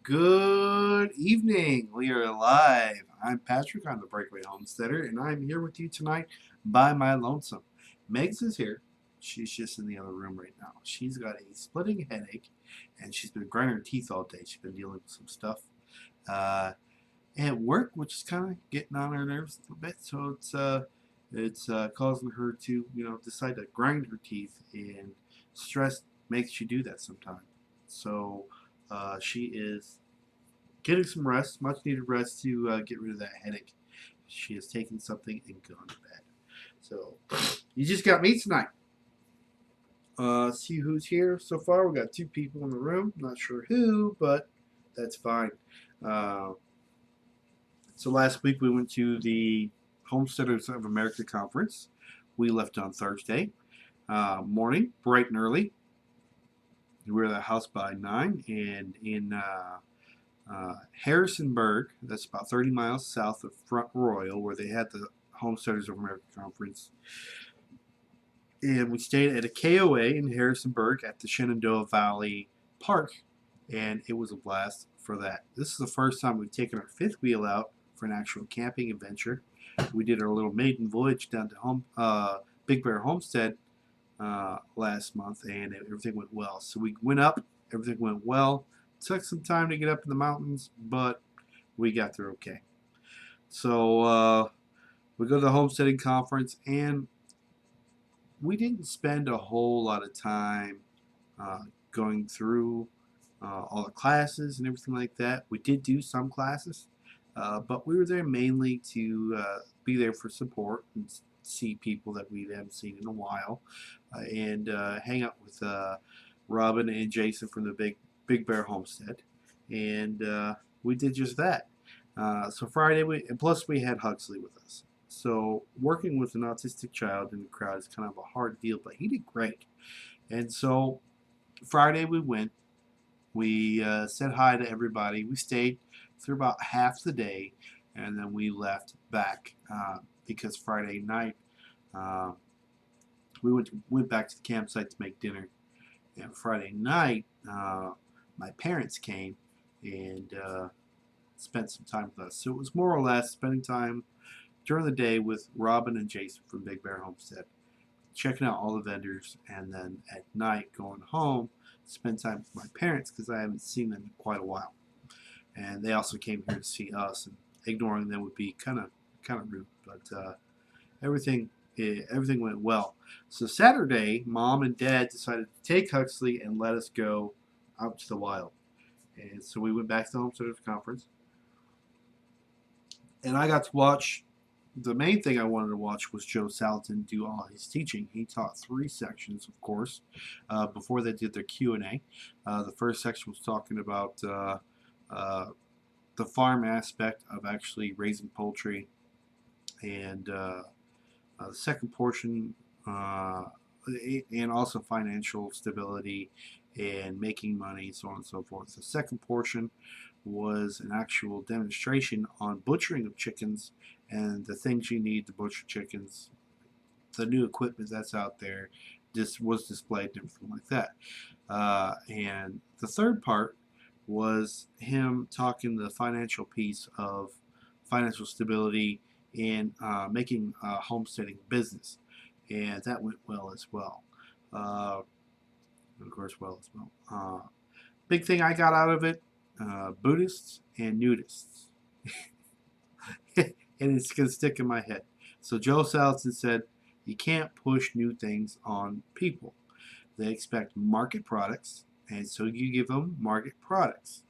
Good evening. We are live. I'm Patrick. I'm the Breakaway Homesteader, and I'm here with you tonight by my lonesome. Megs is here. She's just in the other room right now. She's got a splitting headache, and she's been grinding her teeth all day. She's been dealing with some stuff uh, at work, which is kind of getting on her nerves a little bit. So it's causing her to decide to grind her teeth, and stress makes you do that sometimes. So she is getting some rest, much needed rest to get rid of that headache. She has taken something and gone to bed. So you just got me tonight. See who's here so far. We got two people in the room. Not sure who, but that's fine. Uh, so last week we went to the Homesteaders of America conference. We left on Thursday morning, bright and early. We were at the house by 9, and in Harrisonburg, that's about 30 miles south of Front Royal, where they had the Homesteaders of America conference. And we stayed at a KOA in Harrisonburg at the Shenandoah Valley Park, and it was a blast for that. This is the first time we've taken our fifth wheel out for an actual camping adventure. We did our little maiden voyage down to Big Bear Homestead last month, and everything went well. So we went up, everything went well. Took some time to get up in the mountains, but we got through okay. So we go to the homesteading conference, and we didn't spend a whole lot of time uh, going through all the classes and everything like that. We did do some classes, but we were there mainly to be there for support and see people that we haven't seen in a while, and hang out with Robin and Jason from the Big Bear Homestead, and we did just that. So Friday, and plus we had Huxley with us. So working with an autistic child in the crowd is kind of a hard deal, but he did great. And so Friday we went. We said hi to everybody. We stayed through about half the day, and then we left back because Friday night uh, we went back to the campsite to make dinner. And Friday night, my parents came and spent some time with us. So it was more or less spending time during the day with Robin and Jason from Big Bear Homestead, checking out all the vendors, and then at night going home, spend time with my parents because I haven't seen them in quite a while. And they also came here to see us, and ignoring them would be kind of rude. But everything went well. So Saturday, Mom and Dad decided to take Huxley and let us go out to the wild. And so we went back to the Homesteaders Conference, and I got to watch. The main thing I wanted to watch was Joe Salatin do all his teaching. He taught three sections, of course, before they did their Q&A. The first section was talking about uh, the farm aspect of actually raising poultry, and the second portion, uh, and also financial stability and making money, so on and so forth. The second portion was an actual demonstration on butchering of chickens and the things you need to butcher chickens, the new equipment that's out there. Just was displayed and everything like that. And the third part was him talking the financial piece of financial stability and making a homesteading business, and that went well as well. Uh, of course, well as well. Big thing I got out of it: Buddhists and nudists, and it's gonna stick in my head. So Joe Salatin said, "You can't push new things on people. They expect market products, and so you give them market products."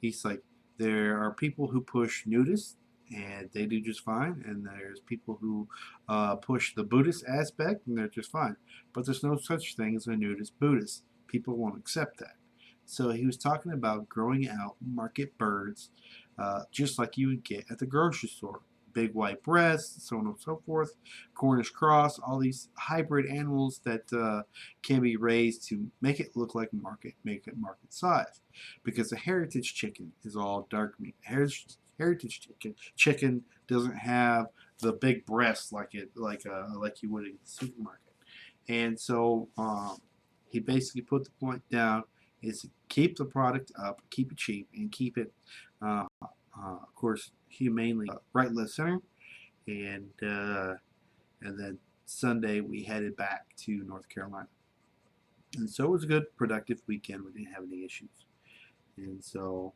He's like, there are people who push nudists, and they do just fine, and there's people who push the Buddhist aspect, and they're just fine. But there's no such thing as a nudist Buddhist. People won't accept that. So he was talking about growing out market birds, just like you would get at the grocery store. Big white breasts, so on and so forth, Cornish cross, all these hybrid animals that can be raised to make it look like make it market size. Because a heritage chicken is all dark meat. Heritage chicken doesn't have the big breasts like you would in the supermarket. And so he basically put the point down is keep the product up, keep it cheap, and keep it, of course, humanely right, left, center, and then Sunday we headed back to North Carolina, and so it was a good, productive weekend. We didn't have any issues, and so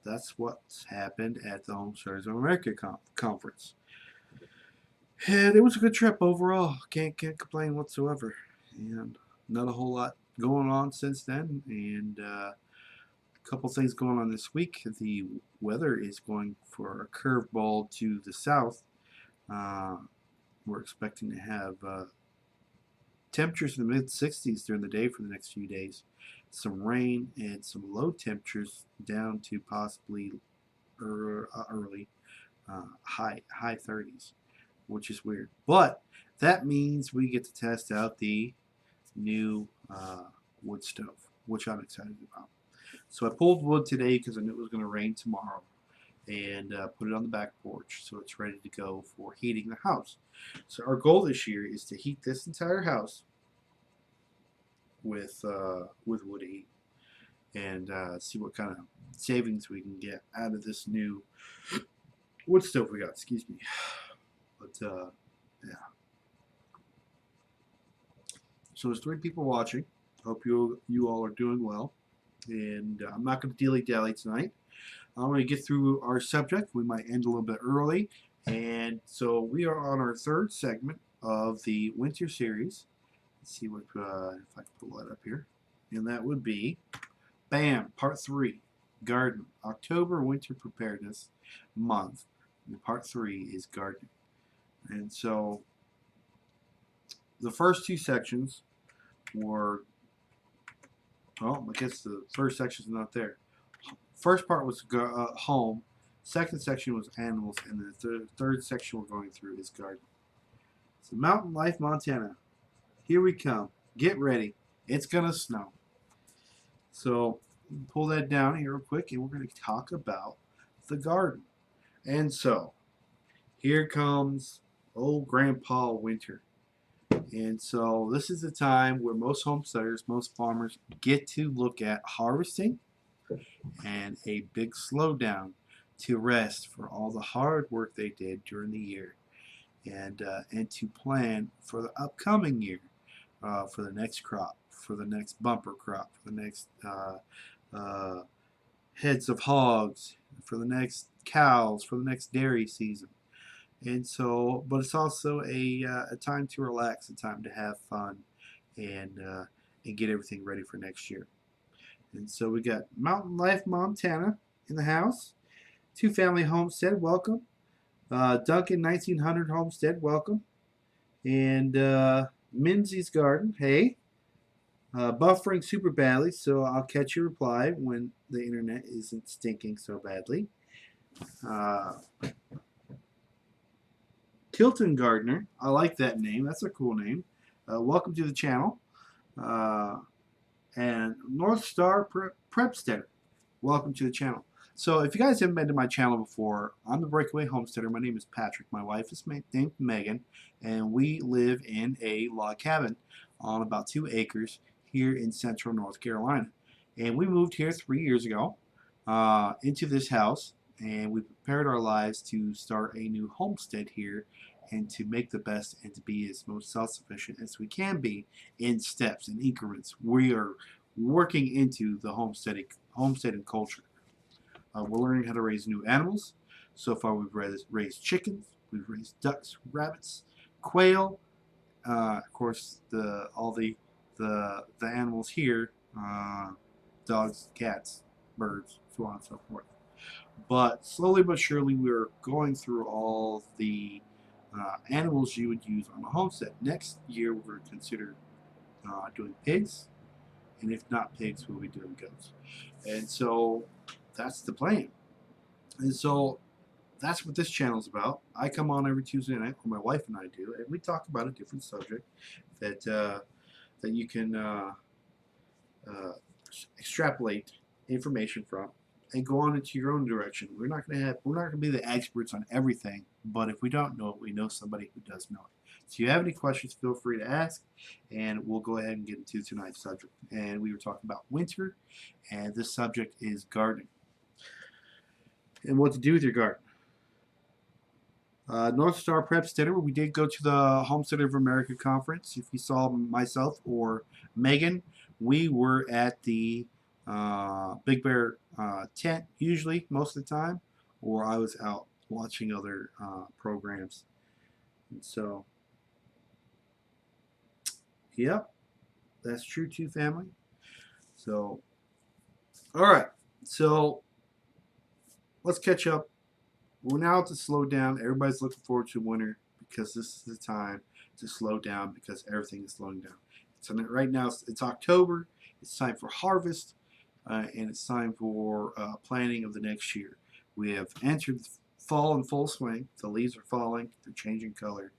that's what's happened at the Homesteaders of America conference. And it was a good trip overall. Can't complain whatsoever. And not a whole lot going on since then. And a couple things going on this week. The weather is going for a curveball to the south. We're expecting to have temperatures in the mid 60s during the day for the next few days. Some rain and some low temperatures down to possibly early high 30s, which is weird. But that means we get to test out the new wood stove, which I'm excited about. So I pulled wood today because I knew it was going to rain tomorrow, and put it on the back porch so it's ready to go for heating the house. So our goal this year is to heat this entire house with wood heat, and see what kind of savings we can get out of this new wood stove we got. Excuse me. But yeah. So there's 3 people watching. Hope you all are doing well. And I'm not going to dilly-dally tonight. I'm going to get through our subject. We might end a little bit early. And so we are on our 3rd segment of the winter series. Let's see what if I can pull that up here. And that would be, bam, part 3, garden. October winter preparedness month. And part 3 is gardening. And so the first 2 sections were, well, I guess the first section is not there. First part was home. Second section was animals. And the third section we're going through is garden. So Mountain Life, Montana. Here we come. Get ready. It's going to snow. So pull that down here real quick, and we're going to talk about the garden. And so here comes old Grandpa Winter. And so this is the time where most homesteaders, most farmers get to look at harvesting and a big slowdown to rest for all the hard work they did during the year, and to plan for the upcoming year, for the next crop, for the next bumper crop, for the next heads of hogs, for the next cows, for the next dairy season. And so, but it's also a time to relax, a time to have fun, and get everything ready for next year. And so we got Mountain Life Montana in the house. 2 Family Homestead, welcome. Duncan 1900 Homestead, welcome. And Minzy's Garden, hey. Buffering super badly, so I'll catch your reply when the internet isn't stinking so badly. Tilton Gardener, I like that name. That's a cool name. Welcome to the channel. And North Star Prepsteader, welcome to the channel. So if you guys haven't been to my channel before, I'm the Breakaway Homesteader. My name is Patrick. My wife is named Megan, and we live in a log cabin on about 2 acres here in central North Carolina. And we moved here 3 years ago into this house, and we prepared our lives to start a new homestead here and to make the best and to be as most self-sufficient as we can be in steps and increments. We are working into the homesteading culture. We're learning how to raise new animals. So far we've raised chickens, we've raised ducks, rabbits, quail, of course all the animals here, dogs, cats, birds, so on and so forth. But slowly but surely we're going through all the animals you would use on a homestead. Next year we're going to consider doing pigs, and if not pigs, we'll be doing goats. And so that's the plan. And so that's what this channel is about. I come on every Tuesday night, or my wife and I do, and we talk about a different subject that that you can extrapolate information from and go on into your own direction. We're not going to be the experts on everything, but if we don't know it, we know somebody who does know it. questions. If you have any questions, feel free to ask, and we'll go ahead and get into tonight's subject. And we were talking about winter, and this subject is gardening and what to do with your garden. North Star Prep Dinner, we did go to the Home Center of America conference. If you saw myself or Megan, we were at the Big Bear tent usually most of the time, or I was out watching other programs. And so, yep, that's true too, family. So, all right, so let's catch up. We're now to slow down. Everybody's looking forward to winter because this is the time to slow down because everything is slowing down. So right now it's October. It's time for harvest, and it's time for planting of the next year. We have entered fall in full swing. The leaves are falling. They're changing color,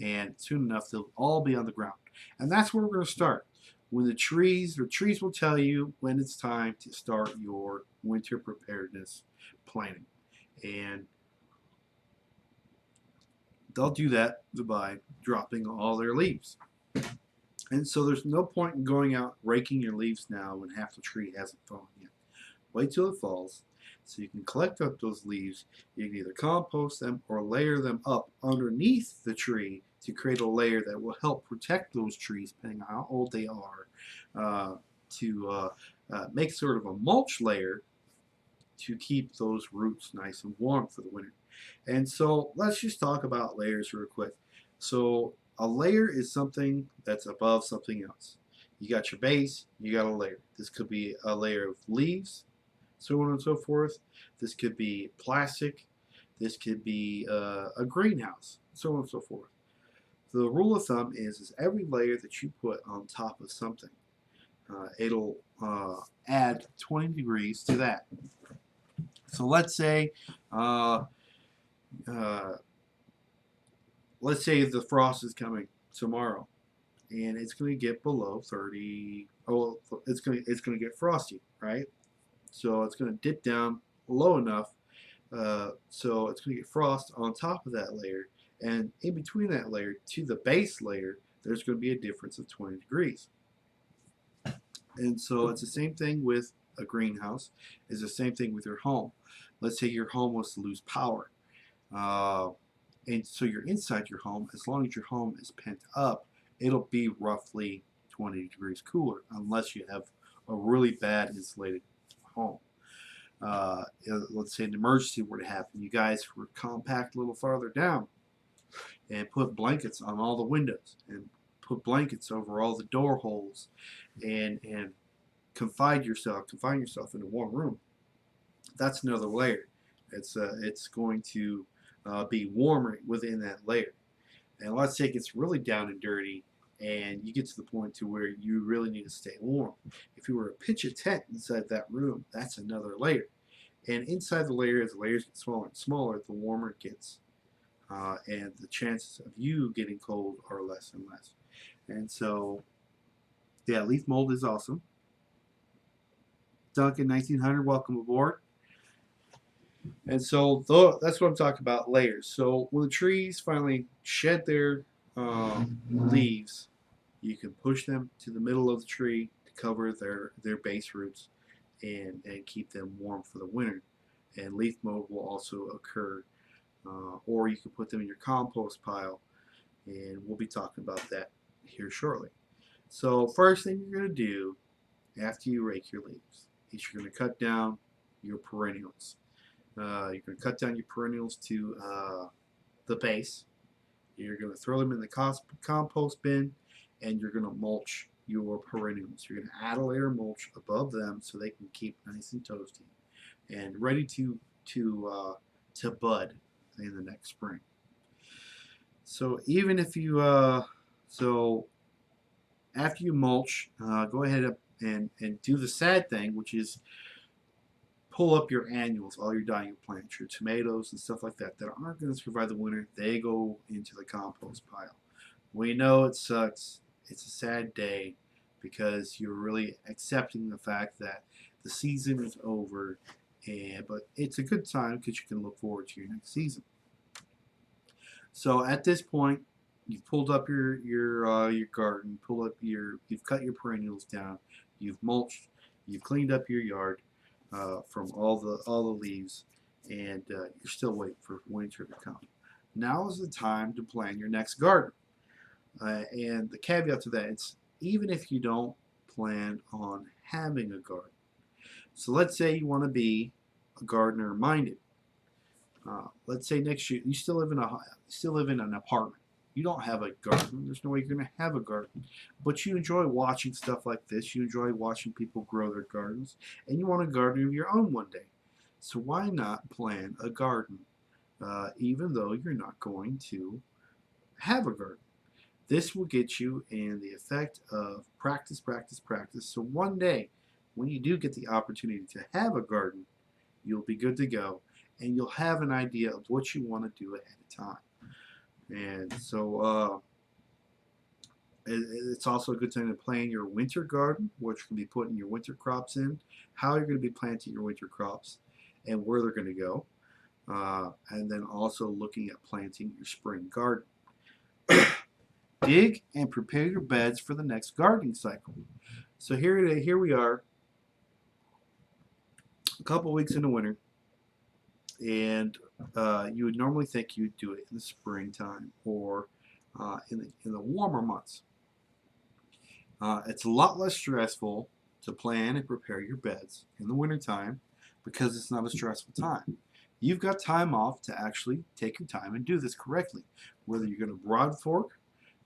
and soon enough they'll all be on the ground. And that's where we're going to start. When the trees will tell you when it's time to start your winter preparedness planting, and they'll do that by dropping all their leaves. And so there's no point in going out raking your leaves now when half the tree hasn't fallen yet. Wait till it falls so you can collect up those leaves. You can either compost them or layer them up underneath the tree to create a layer that will help protect those trees, depending on how old they are, to make sort of a mulch layer to keep those roots nice and warm for the winter. And so let's just talk about layers real quick. So a layer is something that's above something else. You got your base, you got a layer. This could be a layer of leaves, so on and so forth. This could be plastic. This could be a greenhouse, so on and so forth. The rule of thumb is every layer that you put on top of something, it'll add 20 degrees to that. So let's say the frost is coming tomorrow, and it's going to get below 30. Oh, it's going to get frosty, right? So it's going to dip down low enough, so it's going to get frost on top of that layer, and in between that layer to the base layer, there's going to be a difference of 20 degrees. And so it's the same thing with a greenhouse. It's the same thing with your home. Let's say your home was to lose power. And so you're inside your home, as long as your home is pent up, it'll be roughly 20 degrees cooler unless you have a really bad insulated home. Let's say an emergency were to happen. You guys were compact a little farther down and put blankets on all the windows and put blankets over all the door holes and confine yourself in a warm room. That's another layer. It's going to be warmer within that layer. And let's say it gets really down and dirty and you get to the point to where you really need to stay warm. If you were to pitch a tent inside that room, that's another layer. And inside the layer, as the layers get smaller and smaller, the warmer it gets. And the chances of you getting cold are less and less. And so, yeah, leaf mold is awesome. Duncan 1900, welcome aboard. And so that's what I'm talking about, layers. So when the trees finally shed their leaves, you can push them to the middle of the tree to cover their base roots and keep them warm for the winter. And leaf mold will also occur, or you can put them in your compost pile, and we'll be talking about that here shortly. So first thing you're going to do after you rake your leaves is you're going to cut down your perennials. You're going to cut down your perennials to the base. You're going to throw them in the compost bin, and you're going to mulch your perennials. You're going to add a layer of mulch above them so they can keep nice and toasty and ready to bud in the next spring. So even if you after you mulch, go ahead and do the sad thing, which is pull up your annuals, all your dying plants, your tomatoes and stuff like that aren't going to survive the winter. They go into the compost pile. We know it sucks. It's a sad day because you're really accepting the fact that the season is over, but it's a good time because you can look forward to your next season. So at this point, you've pulled up your garden, you've cut your perennials down, you've mulched, you've cleaned up your yard from all the leaves, and you're still waiting for winter to come. Now is the time to plan your next garden. And the caveat to that, it's even if you don't plan on having a garden. So let's say you want to be a gardener minded. Let's say next year you still live in an apartment. You don't have a garden. There's no way you're going to have a garden. But you enjoy watching stuff like this. You enjoy watching people grow their gardens, and you want a garden of your own one day. So why not plan a garden, even though you're not going to have a garden? This will get you in the effect of practice, practice, practice. So one day, when you do get the opportunity to have a garden, you'll be good to go, and you'll have an idea of what you want to do ahead of time. And so it's also a good time to plan your winter garden, what you're going to be putting your winter crops in, how you're going to be planting your winter crops, and where they're going to go. And then also looking at planting your spring garden. Dig and prepare your beds for the next gardening cycle. So here we are, a couple weeks into winter, and you would normally think you'd do it in the springtime or in the warmer months. It's a lot less stressful to plan and prepare your beds in the wintertime because it's not a stressful time. You've got time off to actually take your time and do this correctly. Whether you're going to broad fork,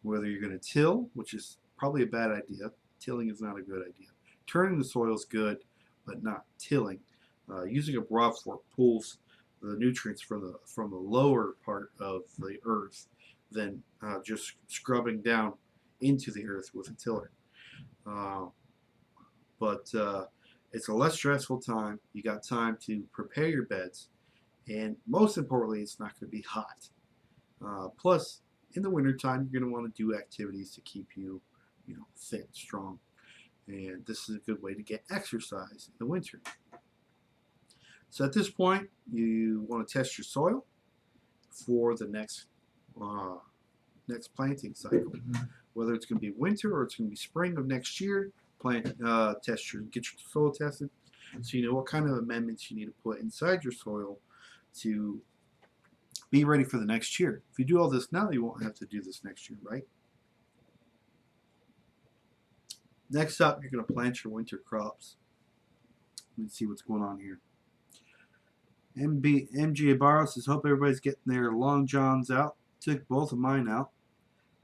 whether you're going to till, which is probably a bad idea. Tilling is not a good idea. Turning the soil is good, but not tilling. Using a broad fork pulls the nutrients from the lower part of the earth than just scrubbing down into the earth with a tiller. But it's a less stressful time. You got time to prepare your beds, and most importantly, it's not going to be hot. Plus, in the wintertime, you're going to want to do activities to keep you, fit, strong, and this is a good way to get exercise in the winter. So at this point, you want to test your soil for the next planting cycle. Whether it's going to be winter or it's going to be spring of next year, get your soil tested, so you know what kind of amendments you need to put inside your soil to be ready for the next year. If you do all this now, you won't have to do this next year, right? Next up, you're going to plant your winter crops. Let's see what's going on here. MG Barrow says, hope everybody's getting their long johns out. Took both of mine out.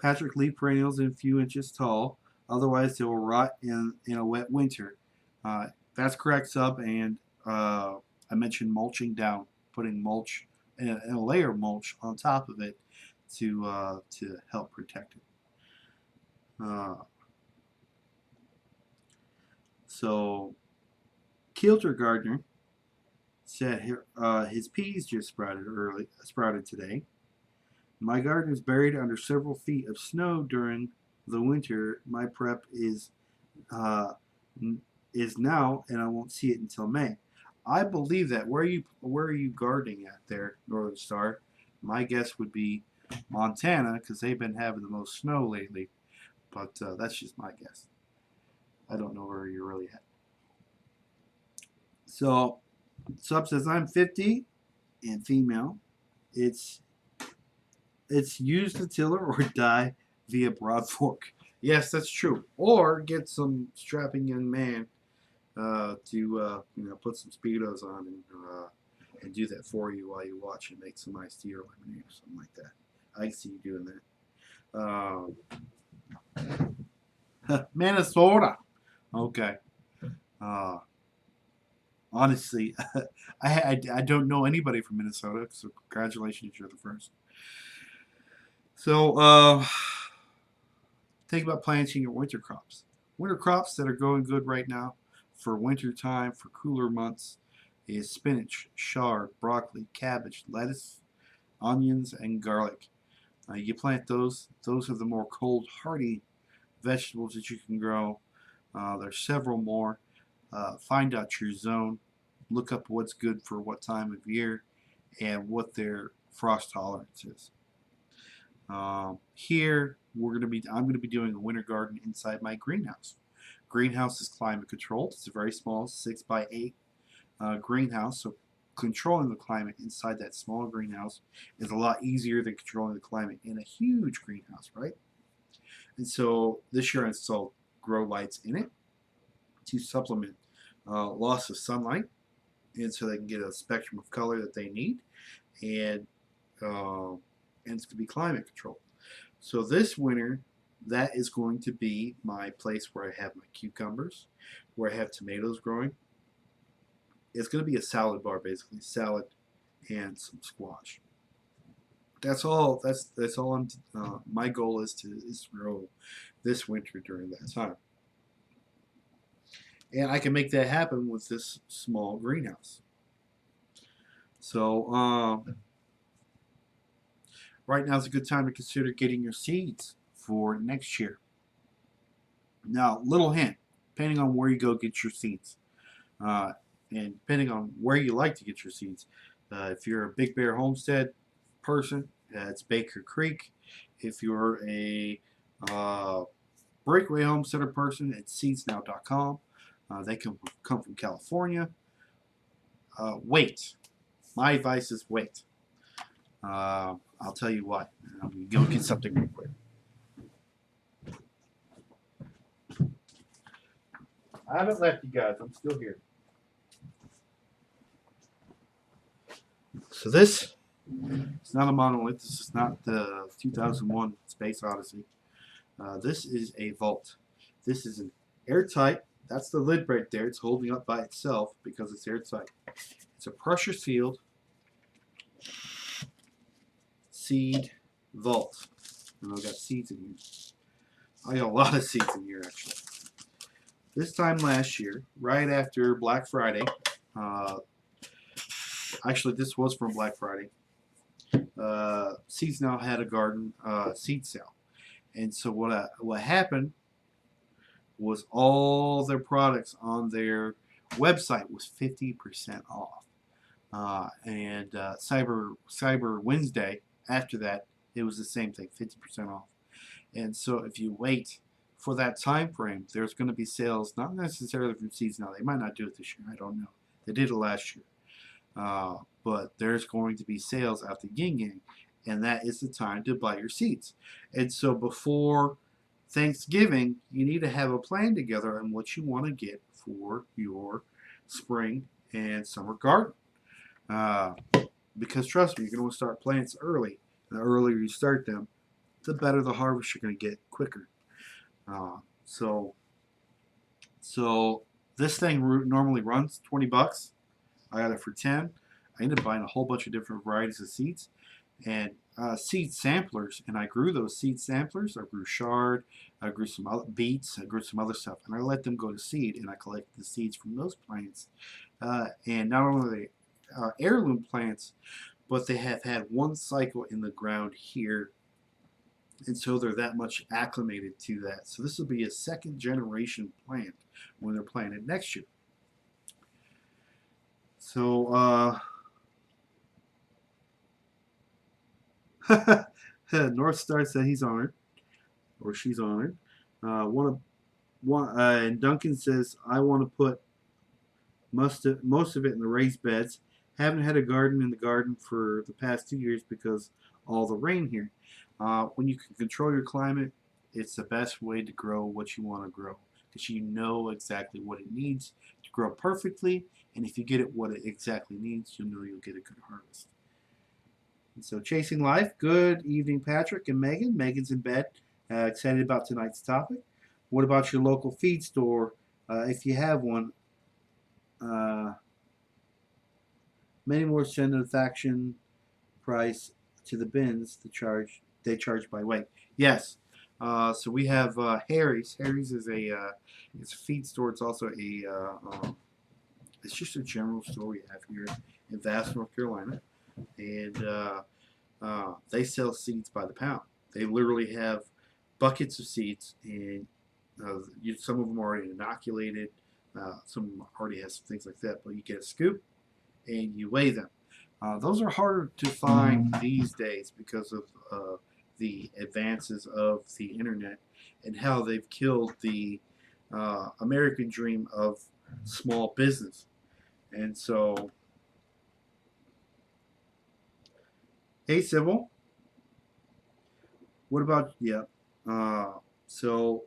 Patrick, leave perennials in a few inches tall. Otherwise, they will rot in a wet winter. That's correct, Sub. And I mentioned mulching down, putting mulch and a layer of mulch on top of it to help protect it. So, Kilter Gardner said his peas just sprouted today. My garden is buried under several feet of snow during the winter. My prep is now, and I won't see it until May. I believe that. Where are you gardening at there, Northern Star? My guess would be Montana, because they've been having the most snow lately. But that's just my guess. I don't know where you're really at. So, Sub says, I'm 50 and female. It's use the tiller or die via broad fork. Yes, that's true. Or get some strapping young man to put some speedos on and do that for you while you watch and make some iced tea or lemonade or something like that. I can see you doing that. Minnesota. Okay. Honestly, I don't know anybody from Minnesota, so congratulations, you're the first. So, think about planting your winter crops. Winter crops that are going good right now for winter time, for cooler months, is spinach, chard, broccoli, cabbage, lettuce, onions, and garlic. You plant those. Those are the more cold, hardy vegetables that you can grow. There's several more. Find out your zone. Look up what's good for what time of year and what their frost tolerance is. Here I'm gonna be doing a winter garden inside my greenhouse. Greenhouse is climate controlled. It's a very small 6 by 8 greenhouse, so controlling the climate inside that small greenhouse is a lot easier than controlling the climate in a huge greenhouse, right? And so this year I installed grow lights in it to supplement loss of sunlight, and so they can get a spectrum of color that they need, and uh, and it's going to be climate controlled. So this winter, that is going to be my place where I have my cucumbers, where I have tomatoes growing. It's going to be a salad bar, basically salad and some squash. That's all. That's all. My goal is to grow this winter during that time, and I can make that happen with this small greenhouse. So right now is a good time to consider getting your seeds for next year. Now, little hint, depending on where you go get your seeds, uh, and depending on where you like to get your seeds. If you're a Big Bear Homestead person, it's Baker Creek. If you're a Breakaway Homesteader person, it's seedsnow.com. They can come from California. Wait. My advice is wait. I'll tell you what. I'm going to go get something real quick. I haven't left you guys. I'm still here. So this is not a monolith. This is not the 2001 Space Odyssey. This is a vault. This is an airtight. That's the lid right there. It's holding up by itself because it's airtight. It's a pressure sealed seed vault. And I've got seeds in here. I got a lot of seeds in here actually. This time last year, right after Black Friday, actually this was from Black Friday, Seeds Now had a garden seed sale. And so what happened was all their products on their website was 50% off. And Cyber Wednesday, after that, it was the same thing, 50% off. And so if you wait for that time frame, there's going to be sales, not necessarily from Seeds Now. They might not do it this year. I don't know. They did it last year. But there's going to be sales at the Yin Yang, and that is the time to buy your seeds. And so before Thanksgiving, you need to have a plan together on what you want to get for your spring and summer garden. Because trust me, you're going to start plants early. The earlier you start them, the better the harvest you're going to get quicker. So this thing normally runs $20. I got it for 10. I ended up buying a whole bunch of different varieties of seeds and seed samplers, and I grew those seed samplers. I grew chard, I grew some beets, I grew some other stuff, and I let them go to seed, and I collected the seeds from those plants. And not only are they heirloom plants, but they have had one cycle in the ground here, and so they're that much acclimated to that. So this will be a second generation plant when they're planted next year. So North Star said he's honored, or she's honored. And Duncan says I want to put most of it in the raised beds. Haven't had a garden in the garden for the past 2 years because all the rain here. When you can control your climate, it's the best way to grow what you want to grow because you know exactly what it needs to grow perfectly, and if you get it what it exactly needs, you'll know you'll get a good harvest. And so Chasing Life, good evening Patrick and Megan. Megan's in bed, excited about tonight's topic. What about your local feed store, if you have one? Many more send a faction price to the bins they charge by weight. Yes. So we have Harry's. Harry's is it's a feed store. It's also it's just a general store we have here in Vass, North Carolina, and they sell seeds by the pound. They literally have buckets of seeds, and some of them are already inoculated. Some of them already have some things like that, but you get a scoop and you weigh them. Those are harder to find these days because of the advances of the internet and how they've killed the American dream of small business. And so, hey, Sybil, what about, yeah? So,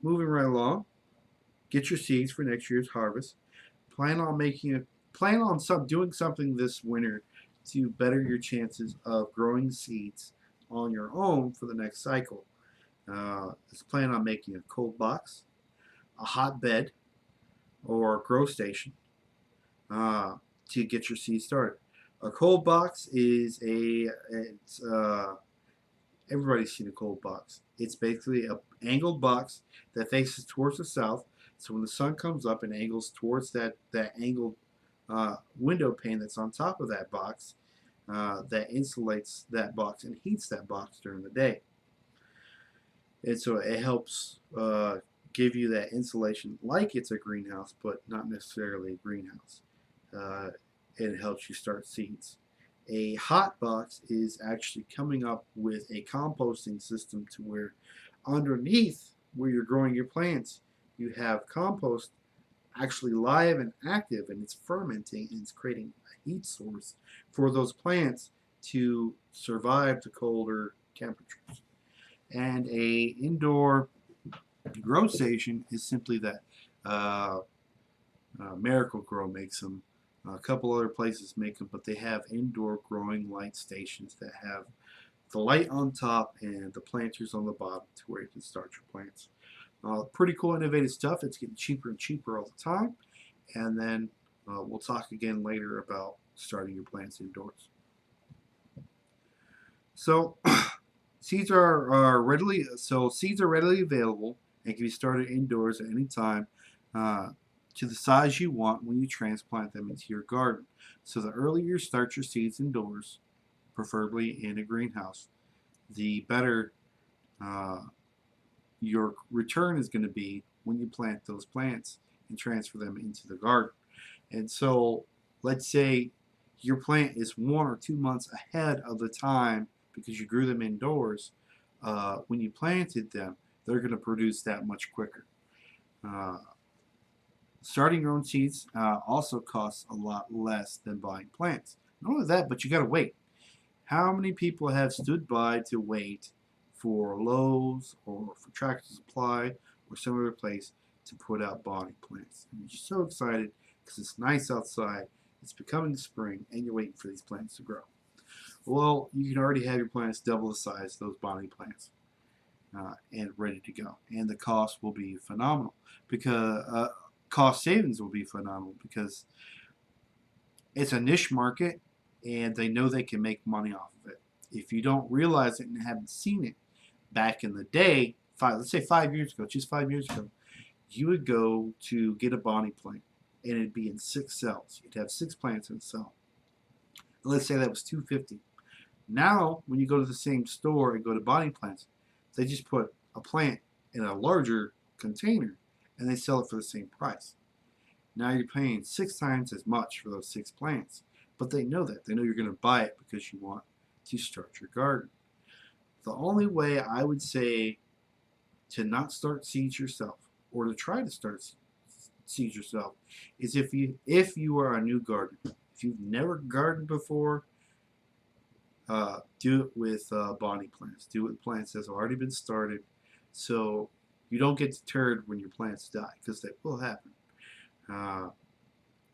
moving right along, get your seeds for next year's harvest. Plan on making a plan on doing something this winter to better your chances of growing seeds on your own for the next cycle. Let's plan on making a cold box, a hot bed, or a grow station to get your seeds started. A cold box is it's everybody's seen a cold box. It's basically a angled box that faces towards the south. So when the sun comes up and angles towards that angled window pane that's on top of that box, that insulates that box and heats that box during the day. And so it helps give you that insulation like it's a greenhouse, but not necessarily a greenhouse. Uh, it helps you start seeds. A hot box is actually coming up with a composting system to where underneath where you're growing your plants, you have compost actually live and active, and it's fermenting and it's creating a heat source for those plants to survive the colder temperatures. And a indoor grow station is simply that. Uh, Miracle Grow makes them. A couple other places make them, but they have indoor growing light stations that have the light on top and the planters on the bottom to where you can start your plants. Pretty cool, innovative stuff. It's getting cheaper and cheaper all the time. And then we'll talk again later about starting your plants indoors. So seeds are readily available and can be started indoors at any time to the size you want when you transplant them into your garden. So the earlier you start your seeds indoors, preferably in a greenhouse, the better uh, your return is going to be when you plant those plants and transfer them into the garden. And so let's say your plant is 1 or 2 months ahead of the time because you grew them indoors. When you planted them, they're going to produce that much quicker. Uh, Starting your own seeds also costs a lot less than buying plants. Not only that, but you got to wait. How many people have stood by to wait for Lowe's or for Tractor Supply or some other place to put out bonnie plants? And you're so excited because it's nice outside, it's becoming spring, and you're waiting for these plants to grow. Well, you can already have your plants double the size of those bonnie plants and ready to go. And the cost will be phenomenal because cost savings will be phenomenal because it's a niche market and they know they can make money off of it. If you don't realize it and haven't seen it, back in the day, let's say 5 years ago, just 5 years ago, you would go to get a bonnie plant and it'd be in 6 cells. You'd have 6 plants in a cell. And let's say that was $250. Now, when you go to the same store and go to bonnie plants, they just put a plant in a larger container and they sell it for the same price. Now you're paying 6 times as much for those 6 plants. But they know that. They know you're going to buy it because you want to start your garden. The only way I would say to not start seeds yourself or to try to start seeds yourself is if you are a new gardener. If you've never gardened before, do it with bonnie plants. Do it with plants that have already been started so you don't get deterred when your plants die because that will happen.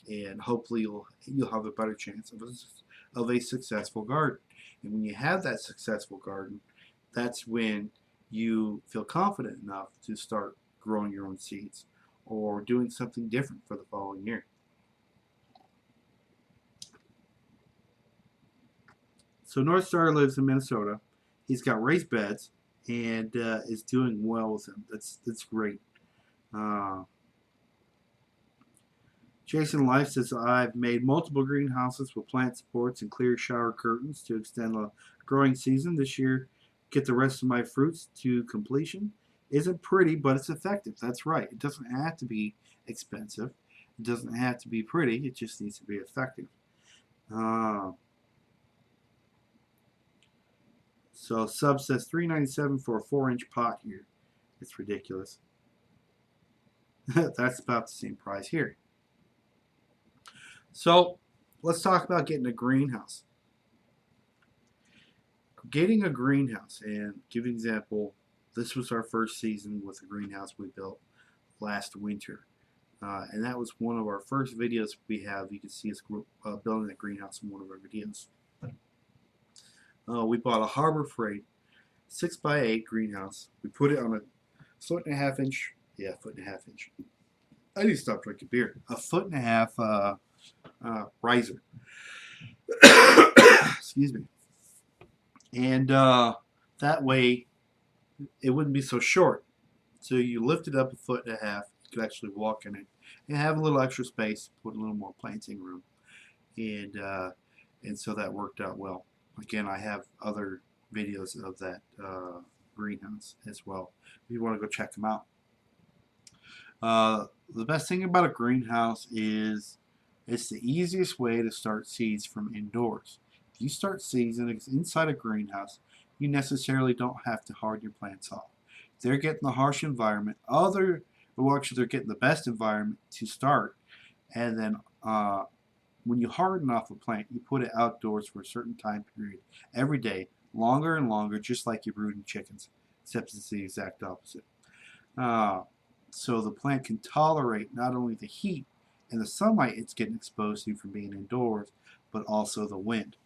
And hopefully you'll have a better chance of a successful garden. And when you have that successful garden, that's when you feel confident enough to start growing your own seeds or doing something different for the following year. So North Star lives in Minnesota. He's got raised beds and is doing well with them. That's great. Jason Life says, I've made multiple greenhouses with plant supports and clear shower curtains to extend the growing season. This year, get the rest of my fruits to completion. Isn't pretty, but it's effective. That's right. It doesn't have to be expensive. It doesn't have to be pretty. It just needs to be effective. So sub says $3.97 for a 4-inch pot here. It's ridiculous. That's about the same price here. So let's talk about getting a greenhouse. Getting a greenhouse, and give an example. This was our first season with the greenhouse we built last winter. And that was one of our first videos we have. You can see us building a greenhouse in one of our videos. We bought a Harbor Freight 6x8 greenhouse. We put it on a 1.5 inch. Yeah, 1.5 inch. I need to stop drinking beer. A 1.5 riser. Excuse me. And that way it wouldn't be so short. So you lift it up 1.5 feet. You could actually walk in it and have a little extra space, put a little more planting room, and so that worked out well. Again, I have other videos of that greenhouse as well if you want to go check them out. The best thing about a greenhouse is it's the easiest way to start seeds from indoors. If you start seeds inside a greenhouse, you necessarily don't have to harden your plants off. They're getting the harsh environment. Actually, they're getting the best environment to start, and then when you harden off a plant, you put it outdoors for a certain time period every day, longer and longer, just like you're brooding chickens, except it's the exact opposite. So the plant can tolerate not only the heat and the sunlight it's getting exposed to from being indoors, but also the wind.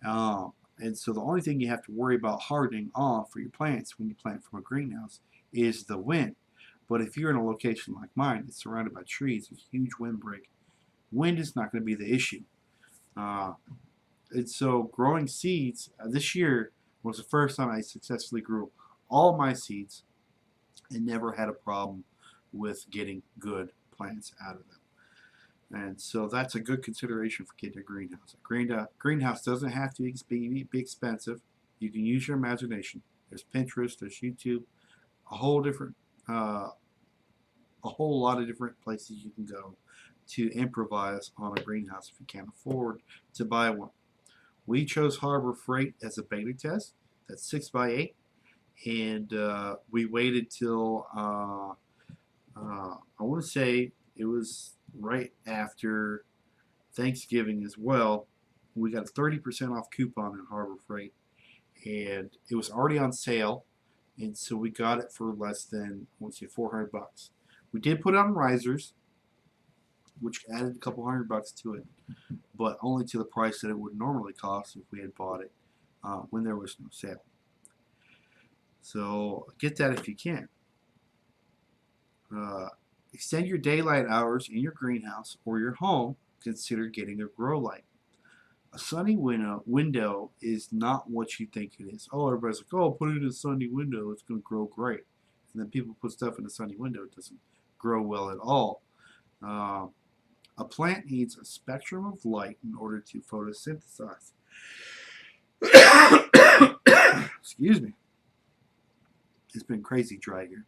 And so the only thing you have to worry about hardening off for your plants when you plant from a greenhouse is the wind. But if you're in a location like mine, it's surrounded by trees, there's a huge windbreak. Wind is not going to be the issue. And so growing seeds, this year was the first time I successfully grew all my seeds and never had a problem with getting good plants out of them. And so that's a good consideration for getting a greenhouse. A greenhouse doesn't have to be expensive. You can use your imagination. There's Pinterest, there's YouTube, a whole lot of different places you can go to improvise on a greenhouse if you can't afford to buy one. We chose Harbor Freight as a beta test. That's 6x8, and we waited till I want to say it was right after Thanksgiving as well. We got a 30% off coupon in Harbor Freight, and it was already on sale, and so we got it for less than, I want to say, $400. We did put it on risers, which added a couple $100 to it, but only to the price that it would normally cost if we had bought it when there was no sale. So get that if you can. Extend your daylight hours in your greenhouse or your home. Consider getting a grow light. A sunny window is not what you think it is. Oh, everybody's like, oh, put it in a sunny window, it's going to grow great. And then people put stuff in a sunny window, it doesn't grow well at all. A plant needs a spectrum of light in order to photosynthesize. Excuse me. It's been crazy dry here.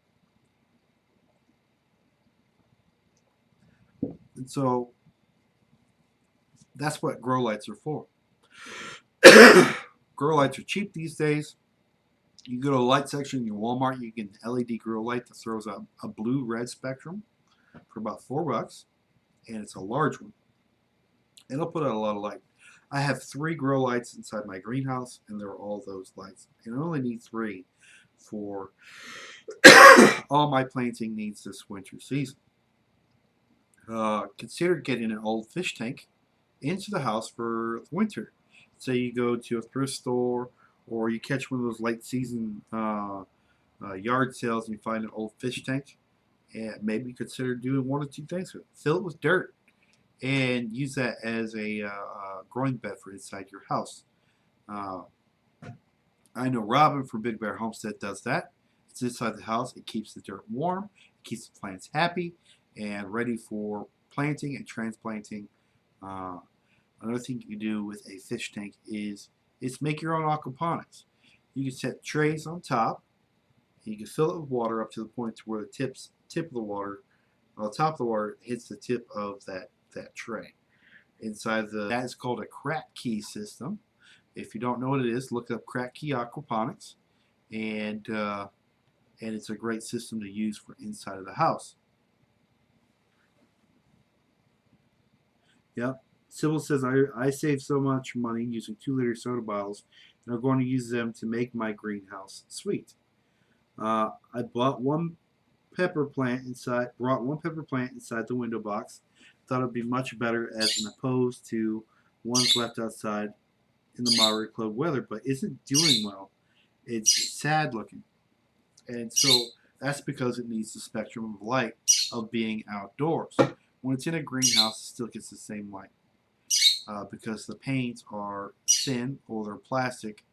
And so that's what grow lights are for. Grow lights are cheap these days. You go to the light section in your Walmart, you get an LED grow light that throws out a blue-red spectrum for about $4, and it's a large one. It'll put out a lot of light. I have 3 grow lights inside my greenhouse, and they're all those lights. And I only need 3 for all my planting needs this winter season. Consider getting an old fish tank into the house for the winter. Say you go to a thrift store or you catch one of those late season yard sales and you find an old fish tank, and maybe consider doing 1 or 2 things with it. Fill it with dirt and use that as a growing bed for inside your house. I know Robin from Big Bear Homestead does that. It's inside the house. It keeps the dirt warm, it keeps the plants happy and ready for planting and transplanting. Another thing you can do with a fish tank is make your own aquaponics. You can set trays on top, and you can fill it with water up to the point where the tip of the water, on the top of the water, hits the tip of that tray. That is called a crack key system. If you don't know what it is, look up Crack Key Aquaponics, and it's a great system to use for inside of the house. Yep. Sybil says, I save so much money using 2-liter soda bottles and are going to use them to make my greenhouse sweet. I bought one pepper plant inside, brought one pepper plant inside the window box. Thought it would be much better as an opposed to ones left outside in the moderate cold weather, but isn't doing well. It's sad looking. And so that's because it needs the spectrum of light of being outdoors. When it's in a greenhouse, it still gets the same light because the paints are thin or they're plastic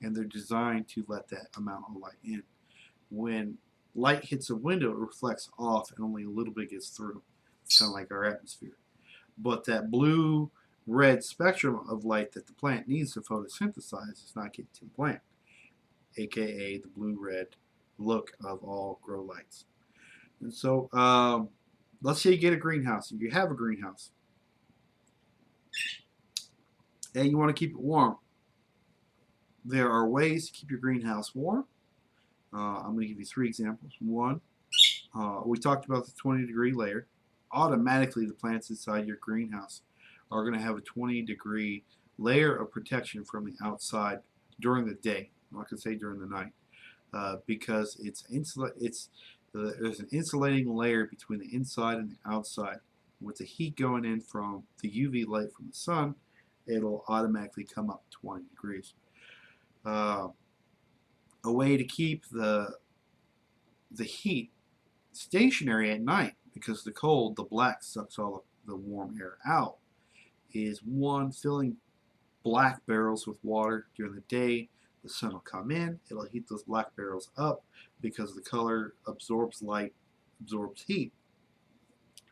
and they're designed to let that amount of light in. When light hits a window, it reflects off and only a little bit gets through. It's kind of like our atmosphere. But that blue-red spectrum of light that the plant needs to photosynthesize is not getting to the plant, aka the blue-red look of all grow lights. And so let's say you get a greenhouse, and you have a greenhouse, and you want to keep it warm. There are ways to keep your greenhouse warm. I'm going to give you 3 examples. One, we talked about the 20-degree layer. Automatically, the plants inside your greenhouse are going to have a 20-degree layer of protection from the outside during the day. I'm not going to say during the night, because there's an insulating layer between the inside and the outside. With the heat going in from the UV light from the sun, it'll automatically come up 20 degrees. A way to keep the heat stationary at night, because the cold, the black sucks all the warm air out, is one, filling black barrels with water during the day. The sun will come in, it'll heat those black barrels up because the color absorbs light, absorbs heat,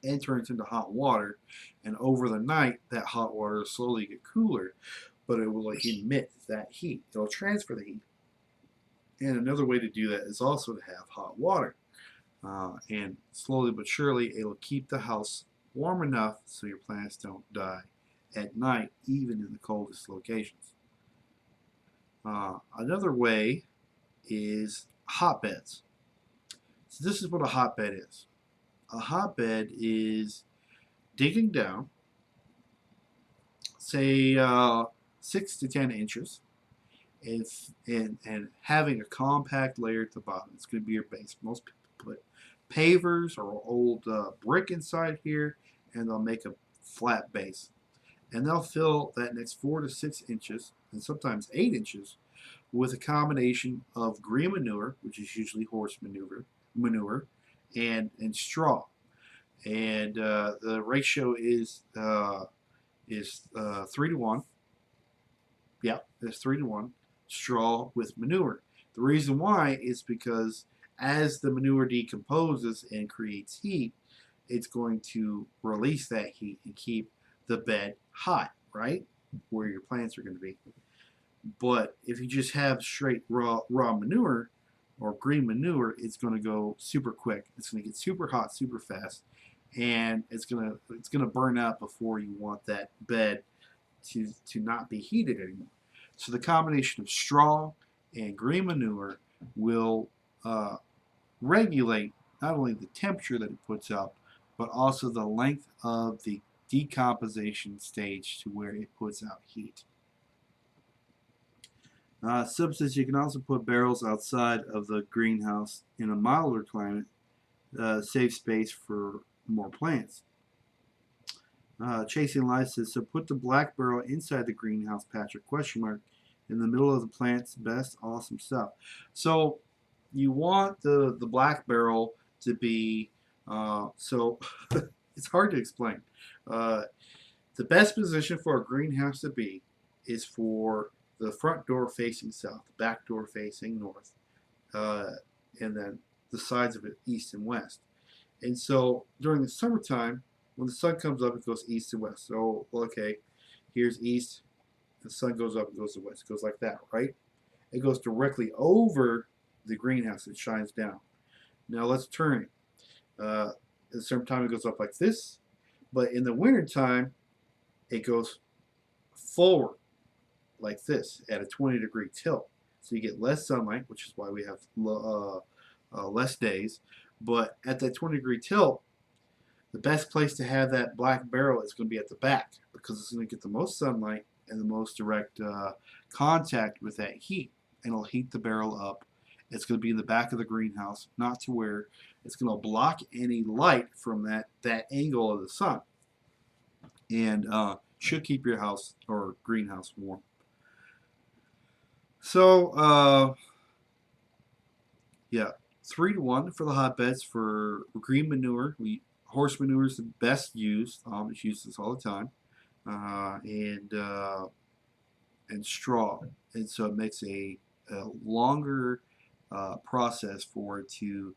and turns into hot water. And over the night, that hot water will slowly get cooler, but it will emit that heat. It'll transfer the heat. And another way to do that is also to have hot water. And slowly but surely, it'll keep the house warm enough so your plants don't die at night, even in the coldest locations. Another way is hotbeds. So this is what a hotbed is. A hotbed is digging down, say 6 to 10 inches, and having a compact layer at the bottom. It's going to be your base. Most people put pavers or old brick inside here, and they'll make a flat base. And they'll fill that next 4 to 6 inches, and sometimes 8 inches, with a combination of green manure, which is usually horse manure, and straw. And the ratio is 3 to 1. Yeah, it's 3 to 1. Straw with manure. The reason why is because as the manure decomposes and creates heat, it's going to release that heat and keep the bed hot, right? Where your plants are going to be. But if you just have straight raw manure or green manure, it's going to go super quick. It's going to get super hot super fast, and it's going to burn up before you want that bed to not be heated anymore. So the combination of straw and green manure will regulate not only the temperature that it puts out, but also the length of the decomposition stage to where it puts out heat. Sub says you can also put barrels outside of the greenhouse in a milder climate, save space for more plants. Chasing Life says, so put the black barrel inside the greenhouse, Patrick, question mark, in the middle of the plant's best, awesome stuff. So you want the black barrel to be, so it's hard to explain. The best position for a greenhouse to be is for the front door facing south, the back door facing north, and then the sides of it east and west. And so during the summertime, when the sun comes up, it goes east to west. So, okay, here's east, the sun goes up, it goes to west. It goes like that, right? It goes directly over the greenhouse. It shines down. Now let's turn it. At a certain time, it goes up like this. But in the winter time, it goes forward. like this at a 20-degree tilt. So you get less sunlight, which is why we have less days. But at that 20-degree tilt, the best place to have that black barrel is going to be at the back because it's going to get the most sunlight and the most direct contact with that heat, and it'll heat the barrel up. It's going to be in the back of the greenhouse, not to where it's going to block any light from that angle of the sun, and should keep your house or greenhouse warm. So yeah, 3-to-1 for the hotbeds. For green manure, horse manure is the best used. It's used this all the time, and straw, and so it makes a longer process for it to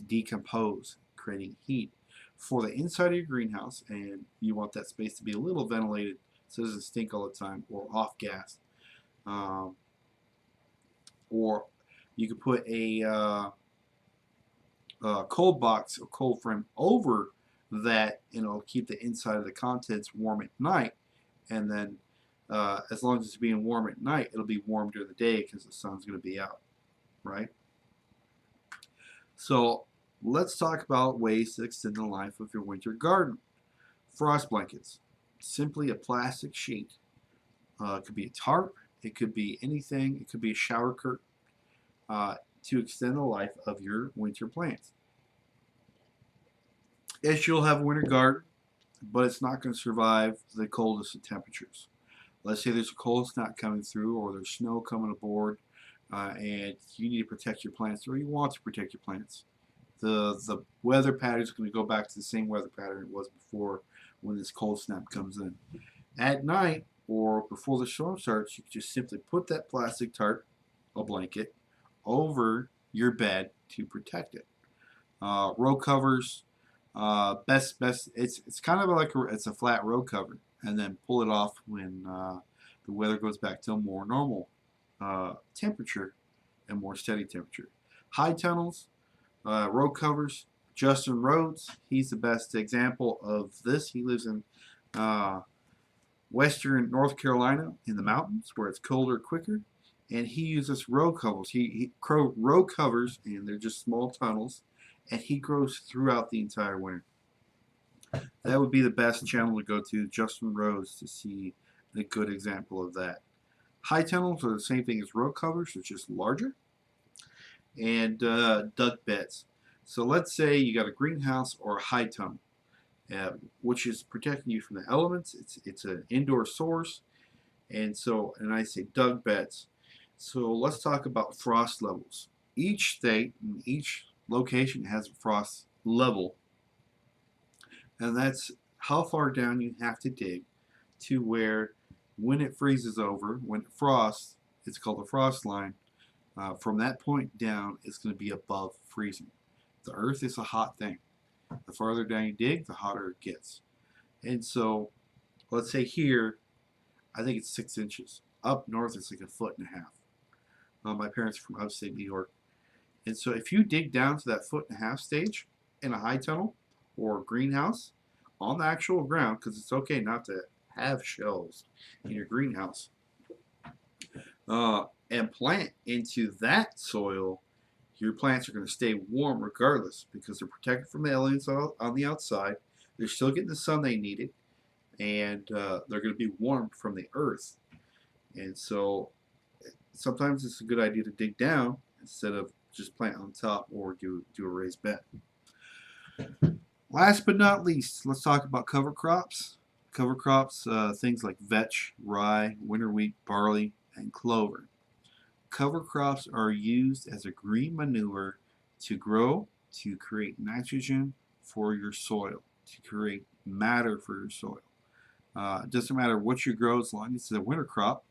decompose, creating heat for the inside of your greenhouse. And you want that space to be a little ventilated so it doesn't stink all the time or off gas. Or you could put a cold box or cold frame over that, and it'll keep the inside of the contents warm at night. And then as long as it's being warm at night, it'll be warm during the day because the sun's going to be out, right? So let's talk about ways to extend the life of your winter garden. Frost blankets. Simply a plastic sheet. It could be a tarp. It could be anything. It could be a shower curtain to extend the life of your winter plants. Yes, you'll have a winter garden, but it's not going to survive the coldest of temperatures. Let's say there's a cold snap coming through, or there's snow coming aboard, and you need to protect your plants, or you want to protect your plants. The weather pattern is going to go back to the same weather pattern it was before when this cold snap comes in. At night or before the storm starts, you can just simply put that plastic tarp, a blanket, over your bed to protect it. Row covers, best it's kind of like it's a flat row cover, and then pull it off when the weather goes back to a more normal temperature and more steady temperature. High tunnels, row covers. Justin Rhodes, he's the best example of this. He lives in western North Carolina in the mountains where it's colder quicker, and he uses row covers. Row covers, and they're just small tunnels, and he grows throughout the entire winter. That would be the best channel to go to, Justin Rhodes, to see a good example of that. High tunnels are the same thing as row covers, it's just larger. And duck beds. So let's say you got a greenhouse or a high tunnel, which is protecting you from the elements. It's an indoor source, and I say dug beds. So let's talk about frost levels. Each state and each location has a frost level, and that's how far down you have to dig to where when it freezes over, when it frosts, it's called the frost line. From that point down, it's going to be above freezing. The earth is a hot thing. The farther down you dig, the hotter it gets. And so, let's say here, I think it's 6 inches. Up north, it's like 1.5 feet. My parents are from upstate New York. And so if you dig down to that 1.5 feet stage in a high tunnel or greenhouse on the actual ground, because it's okay not to have shells in your greenhouse, and plant into that soil, your plants are going to stay warm regardless because they're protected from the elements on the outside. They're still getting the sun they needed, and they're going to be warm from the earth. And so sometimes it's a good idea to dig down instead of just plant on top or do a raised bed. Last but not least, let's talk about cover crops. Cover crops, things like vetch, rye, winter wheat, barley, and clover. Cover crops are used as a green manure to grow, to create nitrogen for your soil, to create matter for your soil. It doesn't matter what you grow as long as it's a winter crop.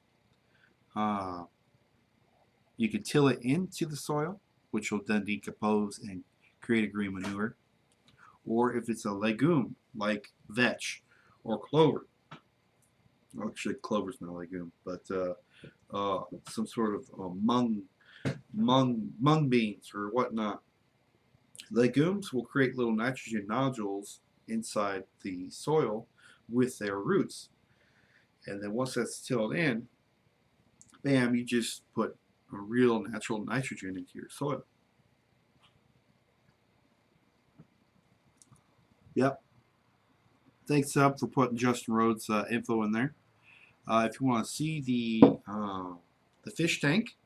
You can till it into the soil, which will then decompose and create a green manure. Or if it's a legume like vetch or clover, actually clover's not a legume, but some sort of mung beans or whatnot. Legumes will create little nitrogen nodules inside the soil with their roots, and then once that's tilled in, bam, you just put a real natural nitrogen into your soil. Yep. Thanks for putting Justin Rhodes' info in there. If you want to see the fish tank,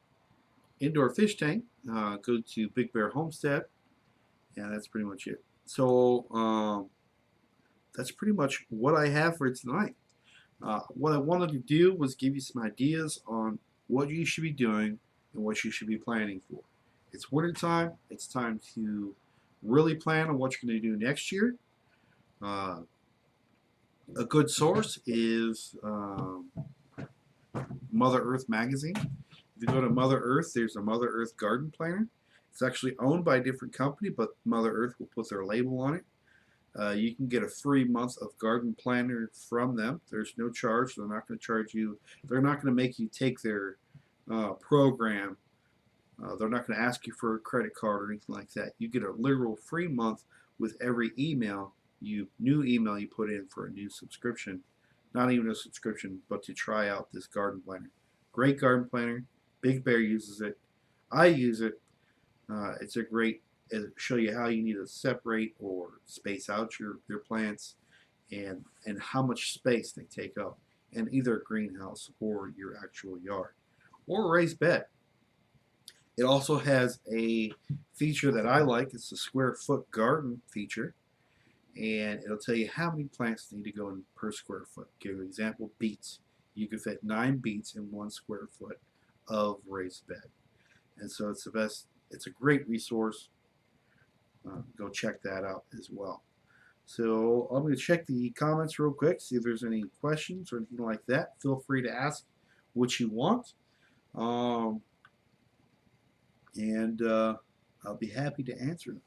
indoor fish tank, go to Big Bear Homestead. Yeah, that's pretty much it. So that's pretty much what I have for tonight. What I wanted to do was give you some ideas on what you should be doing and what you should be planning for. It's winter time. It's time to really plan on what you're going to do next year. Uh, a good source is Mother Earth magazine. If you go to Mother Earth, there's a Mother Earth garden planner. It's actually owned by a different company, but Mother Earth will put their label on it. You can get a free month of garden planner from them. There's no charge. They're not going to charge you. They're not going to make you take their program. They're not going to ask you for a credit card or anything like that. You get a literal free month with every new email you put in for a new subscription. Not even a subscription, but to try out this garden planner. Great garden planner. Big Bear uses it. I use it. It's a great. It'll show you how you need to separate or space out your plants, and how much space they take up in either a greenhouse or your actual yard or a raised bed. It also has a feature that I like. It's the square foot garden feature, and it'll tell you how many plants need to go in per square foot. Give an example: beets. You can fit 9 beets in 1 square foot of raised bed, and so it's the best. It's a great resource. Go check that out as well. So I'm going to check the comments real quick, see if there's any questions or anything like that. Feel free to ask what you want. And I'll be happy to answer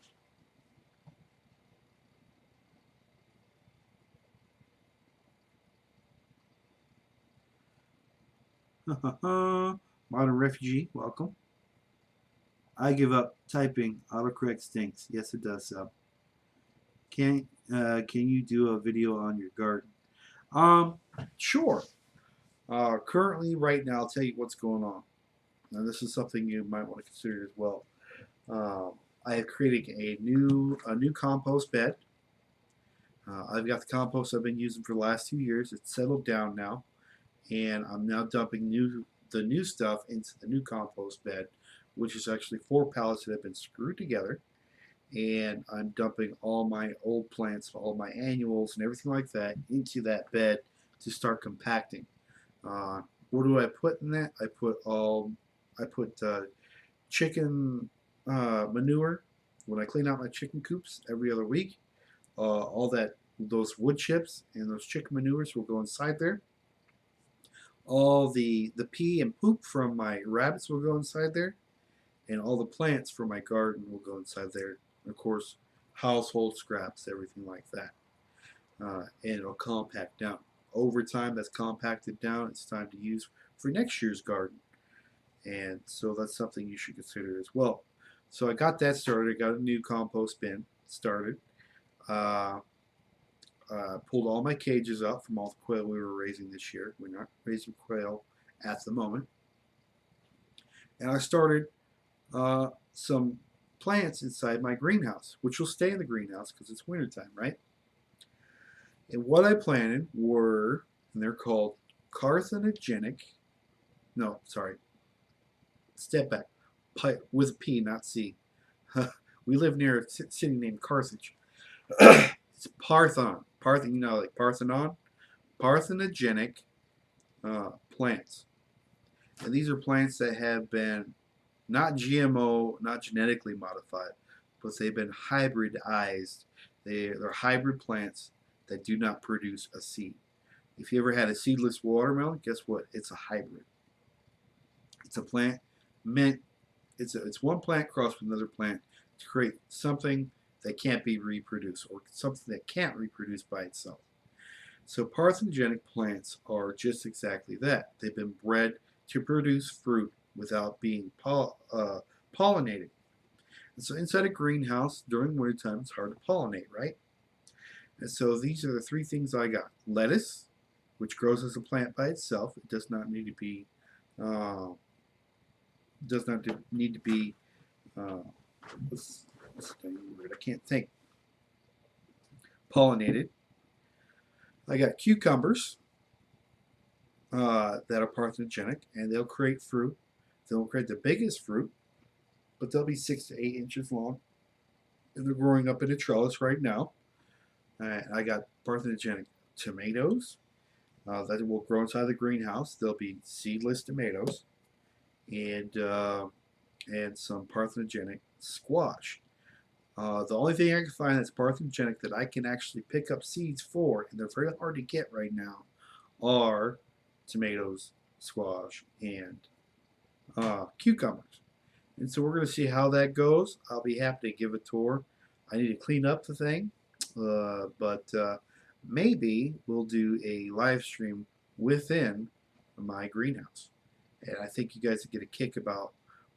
them. Modern Refugee, welcome. I give up. Typing. Autocorrect stinks. Yes, it does, Sub. Can you do a video on your garden? Sure. Currently, right now, I'll tell you what's going on. Now, this is something you might want to consider as well. I have created a new compost bed. I've got the compost I've been using for the last 2 years. It's settled down now, and I'm now dumping the new stuff into the new compost bed, which is actually 4 pallets that have been screwed together. And I'm dumping all my old plants, all my annuals, and everything like that into that bed to start compacting. What do I put in that? I put chicken manure when I clean out my chicken coops every other week. All those wood chips and those chicken manures will go inside there. All the pee and poop from my rabbits will go inside there, and all the plants for my garden will go inside there. And of course, household scraps, everything like that, and it'll compact down. Over time, that's compacted down. It's time to use for next year's garden, and so that's something you should consider as well. So I got that started. I got a new compost bin started. Pulled all my cages up from all the quail we were raising this year. We're not raising quail at the moment. And I started some plants inside my greenhouse, which will stay in the greenhouse because it's wintertime, right? And what I planted were, and they're called carcinogenic, no, sorry, step back, with a P, not C. We live near a city named Carthage. It's Parthenon, you know, like Parthenon, parthenogenic plants. And these are plants that have been not GMO, not genetically modified, but they've been hybridized. They're hybrid plants that do not produce a seed. If you ever had a seedless watermelon, guess what? It's a hybrid. It's a plant meant, it's one plant crossed with another plant to create something that can't be reproduced or something that can't reproduce by itself. So parthenogenic plants are just exactly that. They've been bred to produce fruit without being pollinated. And so inside a greenhouse during wintertime, it's hard to pollinate, right? And so these are the 3 things I got. Lettuce, which grows as a plant by itself. It does not need to be Uh, does not need to be. Uh, what's the word? I can't think. Pollinated. I got cucumbers that are parthenogenic, and they'll create fruit. They'll create the biggest fruit, but they'll be 6 to 8 inches long, and they're growing up in a trellis right now. I got parthenogenic tomatoes that will grow inside the greenhouse. They'll be seedless tomatoes, and some parthenogenic squash. The only thing I can find that's parthenogenic that I can actually pick up seeds for, and they're very hard to get right now, are tomatoes, squash, and cucumbers. And so we're going to see how that goes. I'll be happy to give a tour. I need to clean up the thing, but maybe we'll do a live stream within my greenhouse. And I think you guys will get a kick about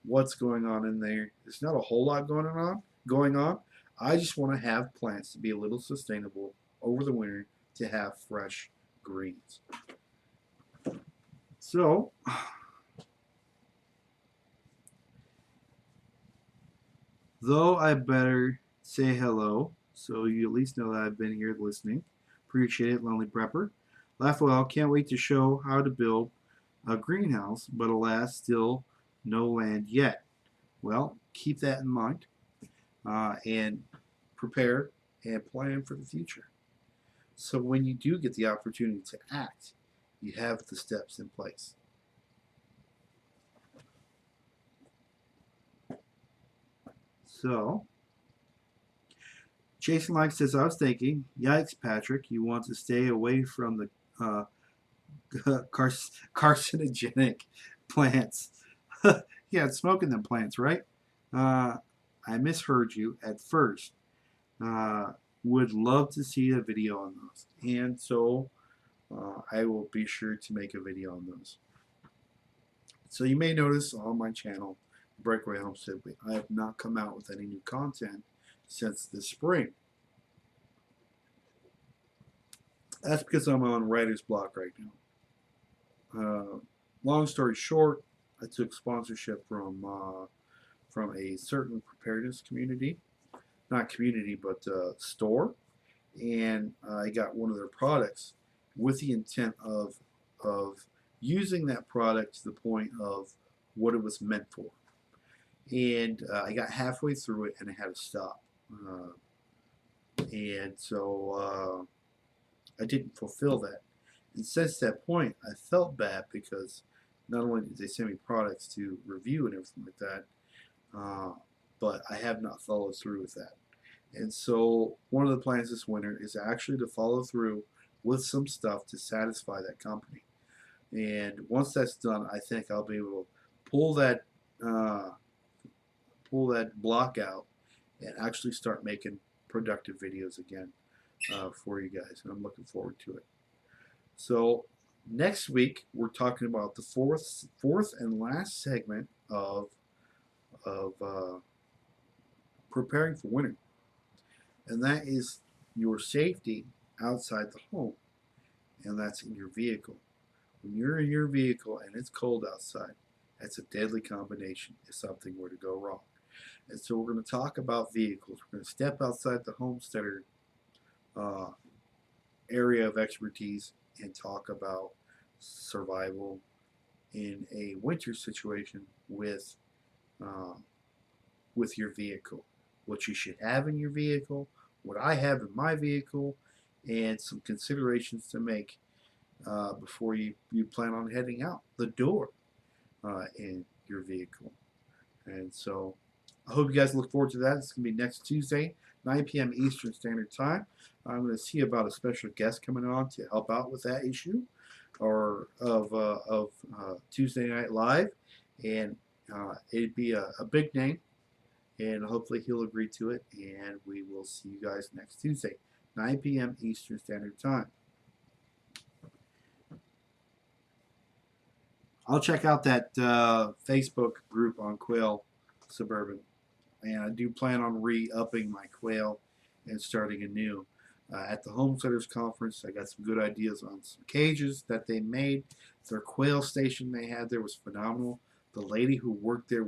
what's going on in there. There's not a whole lot going on. I just want to have plants to be a little sustainable over the winter to have fresh greens. So, though I better say hello, so you at least know that I've been here listening. Appreciate it, Lonely Prepper. Laugh can't wait to show how to build a greenhouse, but alas, still no land yet. Well, keep that in mind and prepare and plan for the future. So when you do get the opportunity to act, you have the steps in place. So, Jason Like says, I was thinking, yikes, Patrick, you want to stay away from the carcinogenic plants. Yeah, it's smoking them plants, right? I misheard you at first. Would love to see a video on those. And so I will be sure to make a video on those. So you may notice on my channel, Breakaway Homestead, I have not come out with any new content since the spring. That's because I'm on writer's block right now. Long story short, I took sponsorship from a certain preparedness community, not community, but store, and I got one of their products with the intent of using that product to the point of what it was meant for. And I got halfway through it and I had to stop. And so I didn't fulfill that. And since that point, I felt bad because not only did they send me products to review and everything like that, but I have not followed through with that. And so one of the plans this winter is actually to follow through with some stuff to satisfy that company. And once that's done, I think I'll be able to pull that block out and actually start making productive videos again for you guys. And I'm looking forward to it. So next week we're talking about the fourth and last segment of preparing for winter, and that is your safety outside the home, and that's in your vehicle. When you're in your vehicle and it's cold outside, that's a deadly combination if something were to go wrong. And so we're going to talk about vehicles. We're going to step outside the homesteader area of expertise and talk about survival in a winter situation with your vehicle. What you should have in your vehicle, what I have in my vehicle, and some considerations to make before you plan on heading out the door in your vehicle. And so I hope you guys look forward to that. It's going to be next Tuesday, 9 p.m. Eastern Standard Time. I'm going to see about a special guest coming on to help out with that issue or of Tuesday Night Live. And it'd be a big name. And hopefully he'll agree to it. And we will see you guys next Tuesday, 9 p.m. Eastern Standard Time. I'll check out that Facebook group on Quail Suburban. And I do plan on re-upping my quail and starting anew. at the Homesteaders Conference. I got some good ideas on some cages that they made. Their quail station they had there was phenomenal. The lady who worked there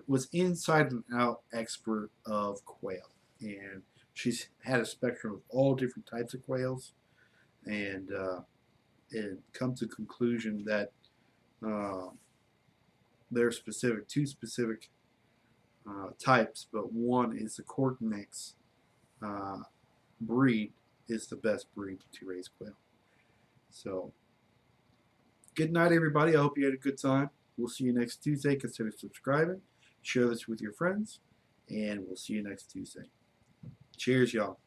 was inside and out expert of quail, and she's had a spectrum of all different types of quails, and come to the conclusion that uh, they're specific, two specific types, but one is the Cortinax uh, breed is the best breed to raise quail. So, good night, everybody. I hope you had a good time. We'll see you next Tuesday. Consider subscribing, share this with your friends, and we'll see you next Tuesday. Cheers, y'all.